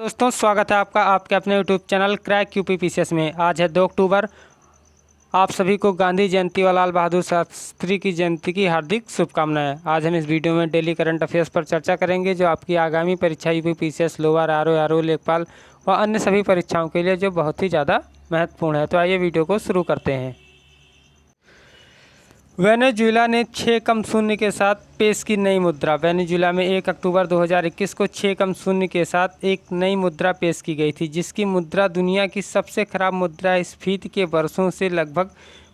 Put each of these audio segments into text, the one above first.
दोस्तों स्वागत है आपका आपके अपने यूट्यूब चैनल क्रैक यूपीपीसीएस में। आज है 2 अक्टूबर। आप सभी को गांधी जयंती व लाल बहादुर शास्त्री की जयंती की हार्दिक शुभकामनाएं। आज हम इस वीडियो में डेली करंट अफेयर्स पर चर्चा करेंगे जो आपकी आगामी परीक्षा यूपीपीसीएस, लोअर आरओ, लेखपाल व अन्य सभी परीक्षाओं के लिए जो बहुत ही ज़्यादा महत्वपूर्ण है। तो आइए वीडियो को शुरू करते हैं। वेनेजुएला ने 6-0 के साथ पेश की नई मुद्रा। वेनेजुएला में 1 अक्टूबर 2021 को 6-0 के साथ एक नई मुद्रा पेश की गई थी, जिसकी मुद्रा दुनिया की सबसे खराब मुद्रास्फीति के वर्षों से लगभग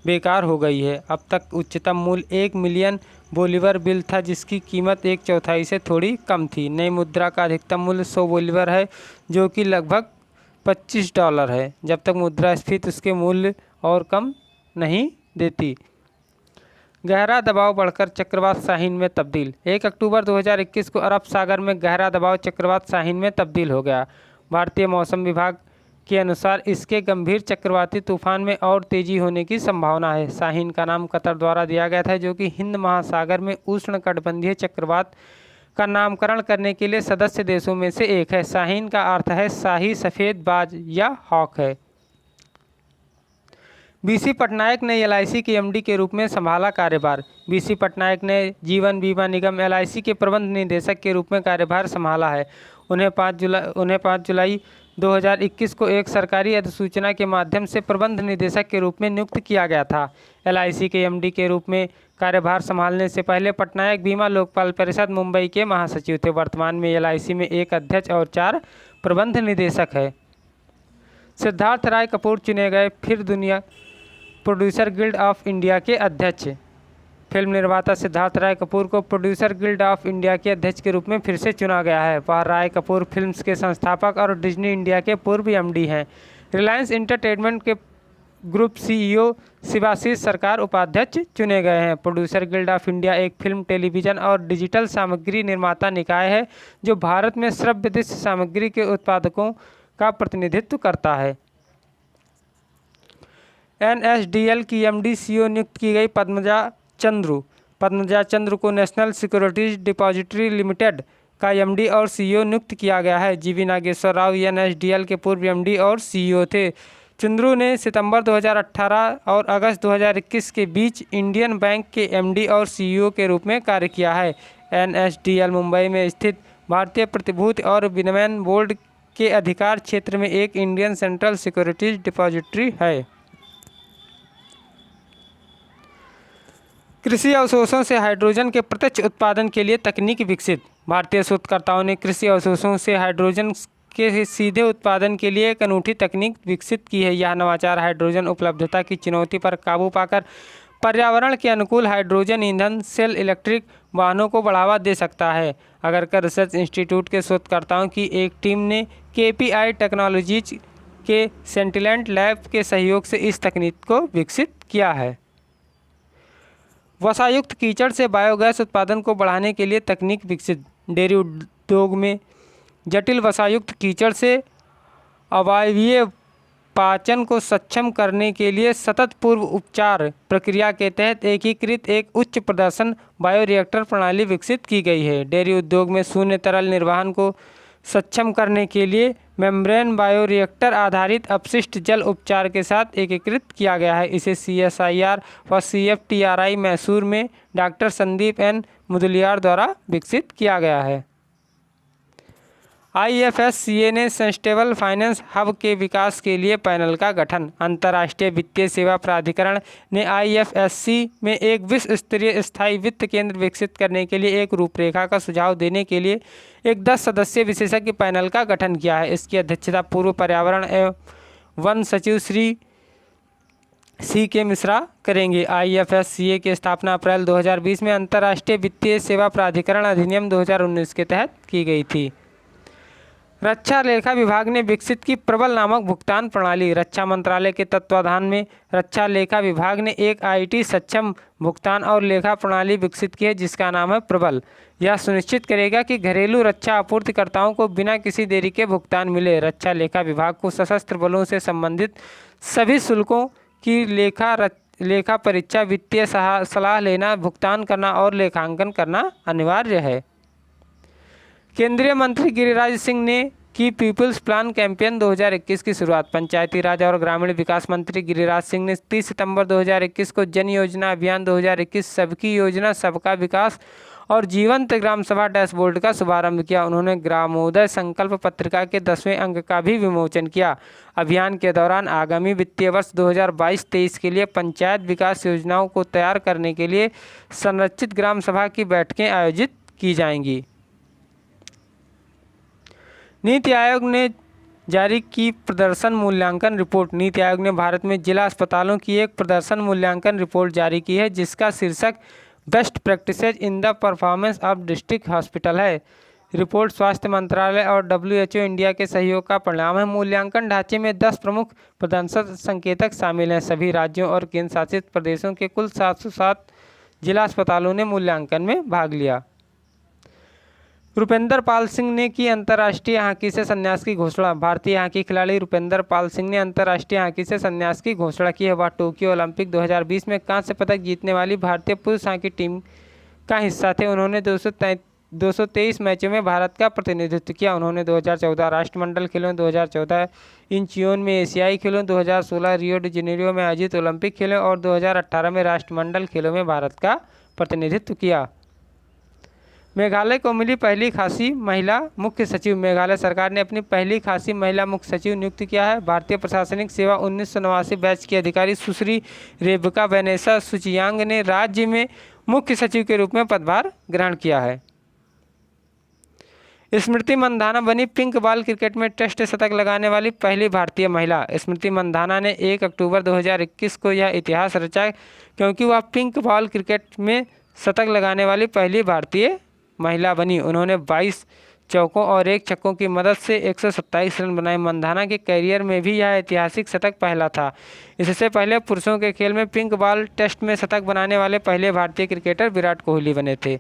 बेकार हो गई है। अब तक उच्चतम मूल्य 1 मिलियन बोलीवर बिल था, जिसकी कीमत 1/4 से थोड़ी कम थी। नई मुद्रा का अधिकतम मूल्य 100 बोलीवर है, जो कि लगभग $25 है, जब तक मुद्रास्फीति उसके मूल्य और कम नहीं देती। गहरा दबाव बढ़कर चक्रवात शाहीन में तब्दील। 1 अक्टूबर 2021 को अरब सागर में गहरा दबाव चक्रवात शाहीन में तब्दील हो गया। भारतीय मौसम विभाग के अनुसार इसके गंभीर चक्रवाती तूफान में और तेजी होने की संभावना है। शाहीन का नाम कतर द्वारा दिया गया था, जो कि हिंद महासागर में उष्णकटिबंधीय चक्रवात का नामकरण करने के लिए सदस्य देशों में से एक है। शाहीन का अर्थ है शाही, सफ़ेद बाज या हॉक है। बीसी पटनायक ने एलआईसी के एमडी के रूप में संभाला कार्यभार। बीसी पटनायक ने जीवन बीमा निगम एलआईसी के प्रबंध निदेशक के रूप में कार्यभार संभाला है। उन्हें 5 जुलाई 2021 को एक सरकारी अधिसूचना के माध्यम से प्रबंध निदेशक के रूप में नियुक्त किया गया था। एलआईसी के एमडी के रूप में कार्यभार संभालने से पहले पटनायक बीमा लोकपाल परिषद मुंबई के महासचिव थे। वर्तमान में एलआईसी में एक अध्यक्ष और 4 प्रबंध निदेशक है। सिद्धार्थ राय कपूर चुने गए फिर दुनिया प्रोड्यूसर गिल्ड ऑफ इंडिया के अध्यक्ष। फिल्म निर्माता सिद्धार्थ राय कपूर को प्रोड्यूसर गिल्ड ऑफ इंडिया के अध्यक्ष के रूप में फिर से चुना गया है। वह राय कपूर फिल्म्स के संस्थापक और डिज्नी इंडिया के पूर्व एमडी हैं। रिलायंस एंटरटेनमेंट के ग्रुप सीईओ शिवाशीष सरकार उपाध्यक्ष चुने गए हैं। प्रोड्यूसर गिल्ड ऑफ इंडिया एक फिल्म, टेलीविज़न और डिजिटल सामग्री निर्माता निकाय है जो भारत में श्रव्य दृश्य सामग्री के उत्पादकों का प्रतिनिधित्व करता है। एनएसडीएल की एमडी सीईओ नियुक्त की गई पद्मजा चंद्रू। पद्मजा चंद्रू को नेशनल सिक्योरिटीज डिपॉजिटरी लिमिटेड का एमडी और सीईओ नियुक्त किया गया है। जीवी नागेश्वर राव एनएसडीएल के पूर्व एमडी और सीईओ थे। चंद्रू ने सितंबर 2018 और अगस्त 2021 के बीच इंडियन बैंक के एमडी और सीईओ के रूप में कार्य किया है। एनएसडीएल मुंबई में स्थित भारतीय प्रतिभूति और विनिमय बोर्ड के अधिकार क्षेत्र में एक इंडियन सेंट्रल सिक्योरिटीज डिपॉजिटरी है। कृषि अवशेषों से हाइड्रोजन के प्रत्यक्ष उत्पादन के लिए तकनीक विकसित। भारतीय शोधकर्ताओं ने कृषि अवशेषों से हाइड्रोजन के सीधे उत्पादन के लिए एक अनूठी तकनीक विकसित की है। यह नवाचार हाइड्रोजन उपलब्धता की चुनौती पर काबू पाकर पर्यावरण के अनुकूल हाइड्रोजन ईंधन सेल इलेक्ट्रिक वाहनों को बढ़ावा दे सकता है। अगरकर रिसर्च इंस्टीट्यूट के शोधकर्ताओं की एक टीम ने केपीआई टेक्नोलॉजीज के सेंटिलेंट लैब के सहयोग से इस तकनीक को विकसित किया है। वसायुक्त कीचड़ से बायोगैस उत्पादन को बढ़ाने के लिए तकनीक विकसित। डेयरी उद्योग में जटिल वसायुक्त कीचड़ से अवायवीय पाचन को सक्षम करने के लिए सतत पूर्व उपचार प्रक्रिया के तहत एकीकृत एक उच्च प्रदर्शन बायोरिएक्टर प्रणाली विकसित की गई है। डेयरी उद्योग में शून्य तरल निर्वहन को सक्षम करने के लिए मेम्ब्रेन बायोरिएक्टर आधारित अपशिष्ट जल उपचार के साथ एकीकृत किया गया है। इसे सीएसआईआर व सीएफटीआरआई मैसूर में डॉक्टर संदीप एन मुदलियार द्वारा विकसित किया गया है। आईएफएससीए ने सस्टेनेबल फाइनेंस हब के विकास के लिए पैनल का गठन। अंतर्राष्ट्रीय वित्तीय सेवा प्राधिकरण ने आईएफएससी में एक विश्व स्तरीय स्थायी वित्त केंद्र विकसित करने के लिए एक रूपरेखा का सुझाव देने के लिए एक 10 सदस्यीय विशेषज्ञ पैनल का गठन किया है। इसकी अध्यक्षता पूर्व पर्यावरण एवं वन सचिव श्री C.K. मिश्रा करेंगे। आईएफएससीए की स्थापना अप्रैल 2020 में अंतर्राष्ट्रीय वित्तीय सेवा प्राधिकरण अधिनियम 2019 के तहत की गई थी। रक्षा लेखा विभाग ने विकसित की प्रबल नामक भुगतान प्रणाली। रक्षा मंत्रालय के तत्वाधान में रक्षा लेखा विभाग ने एक आईटी सक्षम भुगतान और लेखा प्रणाली विकसित की है, जिसका नाम है प्रबल। यह सुनिश्चित करेगा कि घरेलू रक्षा आपूर्तिकर्ताओं को बिना किसी देरी के भुगतान मिले। रक्षा लेखा विभाग को सशस्त्र बलों से संबंधित सभी शुल्कों की लेखा परीक्षा, वित्तीय सलाह लेना, भुगतान करना और लेखांकन करना अनिवार्य है। केंद्रीय मंत्री गिरिराज सिंह ने की पीपल्स प्लान कैंपेन 2021 की शुरुआत। पंचायती राज और ग्रामीण विकास मंत्री गिरिराज सिंह ने 30 सितंबर 2021 को जन योजना अभियान 2021 सबकी योजना सबका विकास और जीवंत ग्राम सभा डैशबोर्ड का शुभारंभ किया। उन्होंने ग्रामोदय संकल्प पत्रिका के 10वें अंक का भी विमोचन किया। अभियान के दौरान आगामी वित्तीय वर्ष 2022-23 के लिए पंचायत विकास योजनाओं को तैयार करने के लिए संरचित ग्राम सभा की बैठकें आयोजित की जाएंगी। नीति आयोग ने जारी की प्रदर्शन मूल्यांकन रिपोर्ट। नीति आयोग ने भारत में जिला अस्पतालों की एक प्रदर्शन मूल्यांकन रिपोर्ट जारी की है, जिसका शीर्षक best practices in the performance of district hospital है। रिपोर्ट स्वास्थ्य मंत्रालय और WHO इंडिया के सहयोग का परिणाम है। मूल्यांकन ढांचे में 10 प्रमुख प्रदर्शन संकेतक शामिल हैं। सभी राज्यों और केंद्र शासित प्रदेशों के कुल 707 जिला अस्पतालों ने मूल्यांकन में भाग लिया। रुपेंद्र पाल सिंह ने की अंतर्राष्ट्रीय हॉकी से संन्यास की घोषणा। भारतीय हॉकी खिलाड़ी रुपेंद्र पाल सिंह ने अंतर्राष्ट्रीय हॉकी से संन्यास की घोषणा की है। वह टोक्यो ओलंपिक 2020 में कांस्य पदक जीतने वाली भारतीय पुरुष हॉकी टीम का हिस्सा थे। उन्होंने 223 मैचों में भारत का प्रतिनिधित्व किया। उन्होंने 2014 राष्ट्रमंडल खेलों, 2014 इंचियोन में एशियाई खेलों, 2016 रियो डी जेनेरियो में आयोजित ओलंपिक खेलों और 2018 में राष्ट्रमंडल खेलों में भारत का प्रतिनिधित्व किया। मेघालय को मिली पहली खासी महिला मुख्य सचिव। मेघालय सरकार ने अपनी पहली खासी महिला मुख्य सचिव नियुक्त किया है। भारतीय प्रशासनिक सेवा 1989 बैच की अधिकारी सुश्री रेबका वेनेसा सुचियांग ने राज्य में मुख्य सचिव के रूप में पदभार ग्रहण किया है। स्मृति मंधाना बनी पिंक बॉल क्रिकेट में टेस्ट शतक लगाने वाली पहली भारतीय महिला। स्मृति मंधाना ने 1 अक्टूबर 2021 को यह इतिहास रचा, क्योंकि वह पिंक बॉल क्रिकेट में शतक लगाने वाली पहली भारतीय महिला बनी। उन्होंने 22 चौकों और 1 छक्कों की मदद से 127 रन बनाए। मंधाना के करियर में भी यह ऐतिहासिक शतक पहला था। इससे पहले पुरुषों के खेल में पिंक बॉल टेस्ट में शतक बनाने वाले पहले भारतीय क्रिकेटर विराट कोहली बने थे।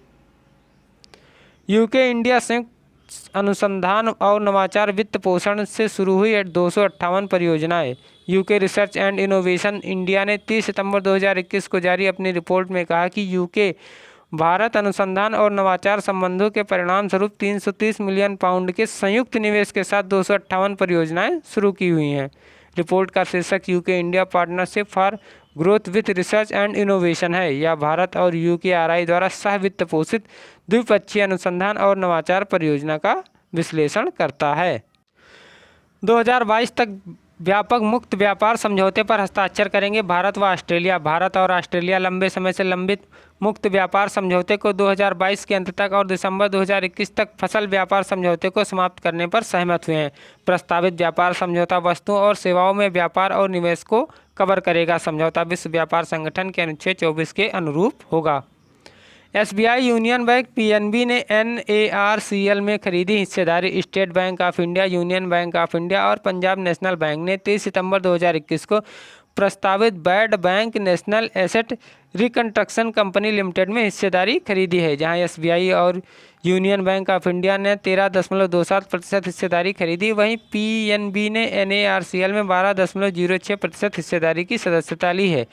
यूके इंडिया संयुक्त अनुसंधान और नवाचार वित्त पोषण से शुरू हुई 258 परियोजनाएं। UK research and innovation India ने 30 सितंबर 2021 को जारी अपनी रिपोर्ट में कहा कि यूके भारत अनुसंधान और नवाचार संबंधों के परिणाम स्वरूप 330 मिलियन पाउंड के संयुक्त निवेश के साथ 258 परियोजनाएं शुरू की हुई हैं। रिपोर्ट का शीर्षक UK India partnership for growth with research and innovation है। यह भारत और UKRI द्वारा सह वित्त पोषित द्विपक्षीय अनुसंधान और नवाचार परियोजना का विश्लेषण करता है। 2022 तक व्यापक मुक्त व्यापार समझौते पर हस्ताक्षर करेंगे भारत व ऑस्ट्रेलिया। भारत और ऑस्ट्रेलिया लंबे समय से लंबित मुक्त व्यापार समझौते को 2022 के अंत तक और दिसंबर 2021 तक फसल व्यापार समझौते को समाप्त करने पर सहमत हुए हैं। प्रस्तावित व्यापार समझौता वस्तुओं और सेवाओं में व्यापार और निवेश को कवर करेगा। समझौता विश्व व्यापार संगठन के अनुच्छेद 24 के अनुरूप होगा। SBI यूनियन बैंक PNB ने NARCL में खरीदी हिस्सेदारी। State bank of India, union bank of India और पंजाब नेशनल बैंक ने 30 सितंबर 2021 को प्रस्तावित bad bank national asset reconstruction company limited में हिस्सेदारी खरीदी है, जहां SBI और यूनियन बैंक ऑफ इंडिया ने 13.27% हिस्सेदारी खरीदी। वहीं PNB ने NARCL में 12.06% हिस्सेदारी की सदस्यता ली है।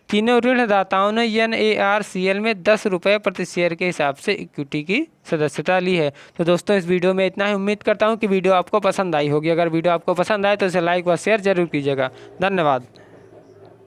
तीनों ऋणदाताओं ने NARCL में 10 रुपये प्रति शेयर के हिसाब से इक्विटी की सदस्यता ली है। तो दोस्तों, इस वीडियो में इतना ही। उम्मीद करता हूँ कि वीडियो आपको पसंद आई होगी। अगर वीडियो आपको पसंद आए तो इसे लाइक व शेयर जरूर कीजिएगा। धन्यवाद।